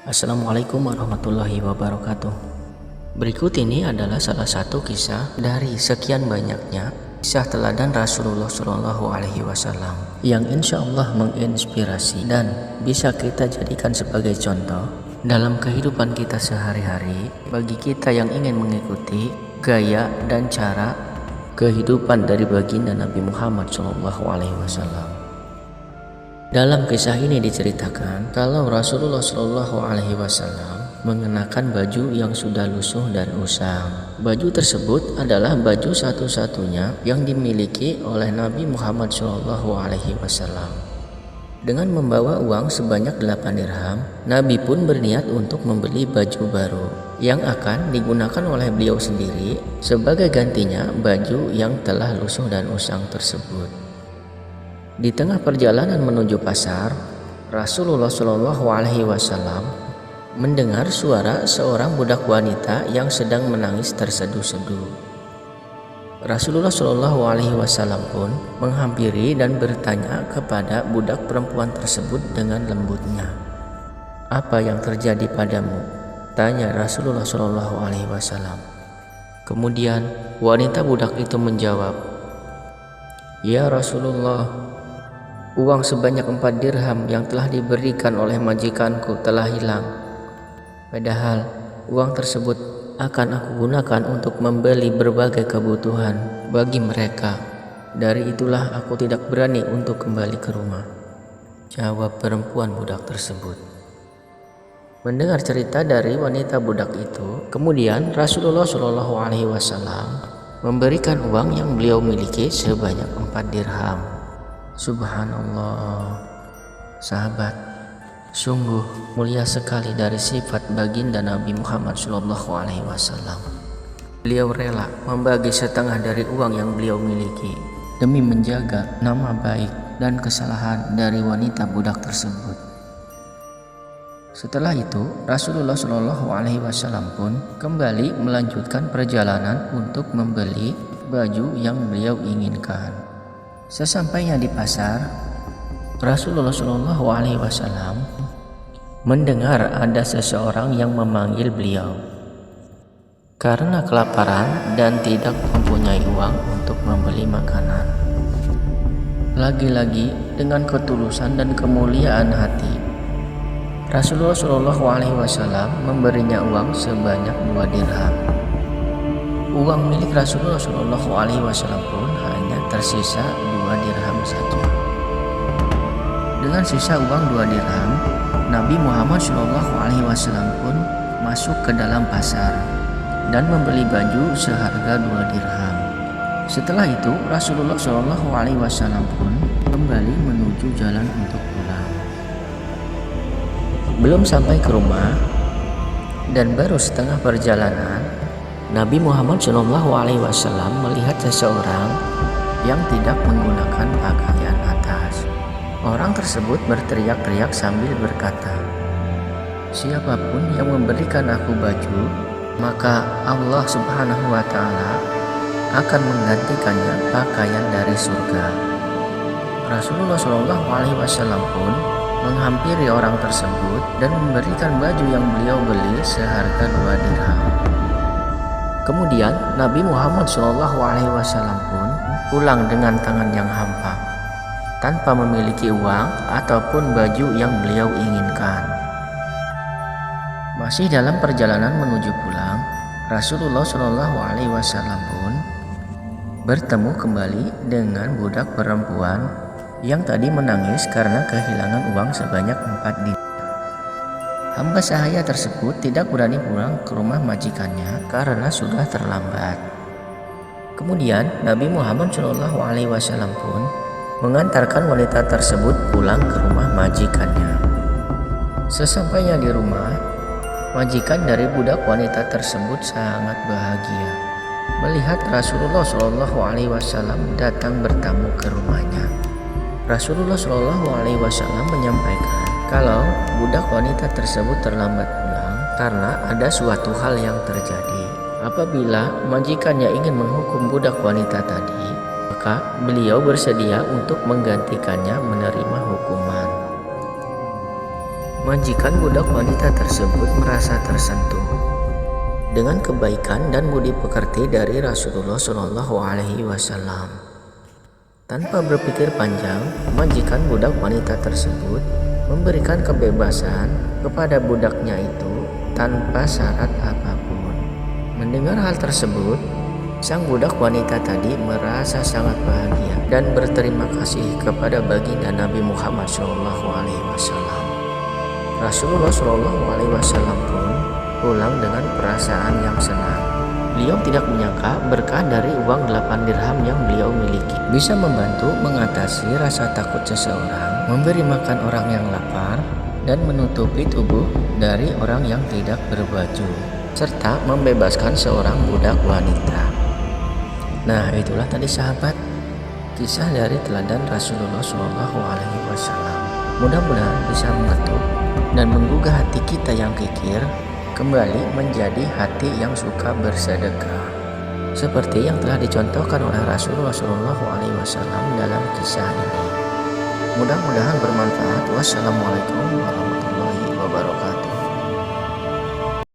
Assalamualaikum warahmatullahi wabarakatuh. Berikut ini adalah salah satu kisah dari sekian banyaknya kisah teladan Rasulullah Shallallahu Alaihi Wasallam yang insya Allah menginspirasi dan bisa kita jadikan sebagai contoh dalam kehidupan kita sehari-hari bagi kita yang ingin mengikuti gaya dan cara kehidupan dari baginda Nabi Muhammad Shallallahu Alaihi Wasallam. Dalam kisah ini diceritakan kalau Rasulullah Shallallahu Alaihi Wasallam mengenakan baju yang sudah lusuh dan usang. Baju tersebut adalah baju satu-satunya yang dimiliki oleh Nabi Muhammad Shallallahu Alaihi Wasallam. Dengan membawa uang sebanyak 8 dirham, Nabi pun berniat untuk membeli baju baru yang akan digunakan oleh beliau sendiri sebagai gantinya baju yang telah lusuh dan usang tersebut. Di tengah perjalanan menuju pasar, Rasulullah Shallallahu Alaihi Wasallam mendengar suara seorang budak wanita yang sedang menangis terseduh-seduh. Rasulullah Shallallahu Alaihi Wasallam pun menghampiri dan bertanya kepada budak perempuan tersebut dengan lembutnya. "Apa yang terjadi padamu?" tanya Rasulullah Shallallahu Alaihi Wasallam. Kemudian wanita budak itu menjawab, "Ya Rasulullah, uang sebanyak 4 dirham yang telah diberikan oleh majikanku telah hilang. Padahal uang tersebut akan aku gunakan untuk membeli berbagai kebutuhan bagi mereka. Dari itulah aku tidak berani untuk kembali ke rumah," jawab perempuan budak tersebut. Mendengar cerita dari wanita budak itu, kemudian Rasulullah Shallallahu Alaihi Wasallam memberikan uang yang beliau miliki sebanyak 4 dirham. Subhanallah, sahabat, sungguh mulia sekali dari sifat baginda Nabi Muhammad Shallallahu Alaihi Wasallam. Beliau rela membagi setengah dari uang yang beliau miliki demi menjaga nama baik dan kesalahan dari wanita budak tersebut. Setelah itu, Rasulullah Shallallahu Alaihi Wasallam pun kembali melanjutkan perjalanan untuk membeli baju yang beliau inginkan. Sesampainya di pasar, Rasulullah Shallallahu Alaihi Wasallam mendengar ada seseorang yang memanggil beliau karena kelaparan dan tidak mempunyai uang untuk membeli makanan. Lagi-lagi dengan ketulusan dan kemuliaan hati, Rasulullah Shallallahu Alaihi Wasallam memberinya uang sebanyak 2 dirham. Uang milik Rasulullah Shallallahu Alaihi Wasallam pun hanya tersisa 2 dirham saja. Dengan sisa uang 2 dirham, Nabi Muhammad Shallallahu Alaihi Wasallam pun masuk ke dalam pasar dan membeli baju seharga 2 dirham. Setelah itu, Rasulullah Shallallahu Alaihi Wasallam pun kembali menuju jalan untuk pulang. Belum sampai ke rumah dan baru setengah perjalanan, Nabi Muhammad Shallallahu Alaihi Wasallam melihat seseorang yang tidak menggunakan pakaian atas. Orang tersebut berteriak-teriak sambil berkata, "Siapapun yang memberikan aku baju, maka Allah Subhanahu wa Ta'ala akan menggantikannya pakaian dari surga." Rasulullah Shallallahu Alaihi Wasallam pun menghampiri orang tersebut dan memberikan baju yang beliau beli seharga 2 dirham. Kemudian Nabi Muhammad Shallallahu Alaihi Wasallam pun pulang dengan tangan yang hampa, tanpa memiliki uang ataupun baju yang beliau inginkan. Masih dalam perjalanan menuju pulang, Rasulullah Shallallahu Alaihi Wasallam pun bertemu kembali dengan budak perempuan yang tadi menangis karena kehilangan uang sebanyak 4 dirham. Hamba sahaya tersebut tidak berani pulang ke rumah majikannya karena sudah terlambat. Kemudian Nabi Muhammad Shallallahu Alaihi Wasallam pun mengantarkan wanita tersebut pulang ke rumah majikannya. Sesampainya di rumah, majikan dari budak wanita tersebut sangat bahagia melihat Rasulullah Shallallahu Alaihi Wasallam datang bertamu ke rumahnya. Rasulullah Shallallahu Alaihi Wasallam menyampaikan kalau budak wanita tersebut terlambat pulang karena ada suatu hal yang terjadi. Apabila majikannya ingin menghukum budak wanita tadi, maka beliau bersedia untuk menggantikannya menerima hukuman. Majikan budak wanita tersebut merasa tersentuh dengan kebaikan dan budi pekerti dari Rasulullah Shallallahu Alaihi Wasallam. Tanpa berpikir panjang, majikan budak wanita tersebut memberikan kebebasan kepada budaknya itu tanpa syarat apapun. Mendengar hal tersebut, sang budak wanita tadi merasa sangat bahagia dan berterima kasih kepada baginda Nabi Muhammad SAW. Rasulullah SAW pun pulang dengan perasaan yang senang. Beliau tidak menyangka berkah dari uang 8 dirham yang beliau miliki bisa membantu mengatasi rasa takut seseorang, memberi makan orang yang lapar, dan menutupi tubuh dari orang yang tidak berbaju, serta membebaskan seorang budak wanita. Nah, itulah tadi sahabat, kisah dari teladan Rasulullah SAW. Mudah-mudahan bisa mengetuk dan menggugah hati kita yang kikir kembali menjadi hati yang suka bersedekah, seperti yang telah dicontohkan oleh Rasulullah SAW dalam kisah ini. Mudah-mudahan bermanfaat. Wassalamualaikum warahmatullahi wabarakatuh.